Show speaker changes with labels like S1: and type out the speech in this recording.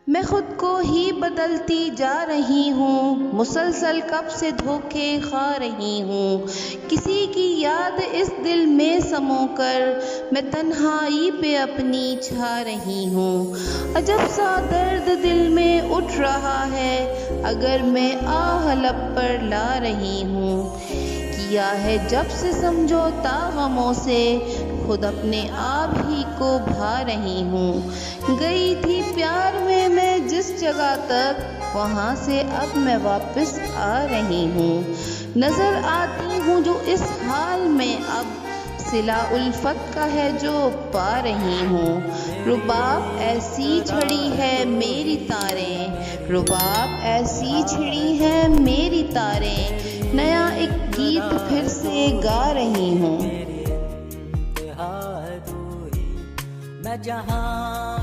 S1: मैं खुद को ही बदलती जा रही हूँ, मुसलसल कब से धोखे खा रही हूँ। किसी की याद इस दिल में समोकर मैं तन्हाई पे अपनी छा रही हूँ। अजब सा दर्द दिल में उठ रहा है, अगर मैं आह लब पर ला रही हूँ। किया है जब से समझौता गमों से, खुद अपने आप ही को भा रही हूँ। गई थी प्यार में मैं जिस जगह तक, वहाँ से अब मैं वापस आ रही हूँ। नज़र आती हूँ जो इस हाल में अब, सिला उल्फत का है जो पा रही हूँ। रुबाब ऐसी छड़ी है मेरी तारें, रुबाब ऐसी छिड़ी है मेरी तारें, नया एक गीत फिर से गा रही हूँ।
S2: मैं जहाँ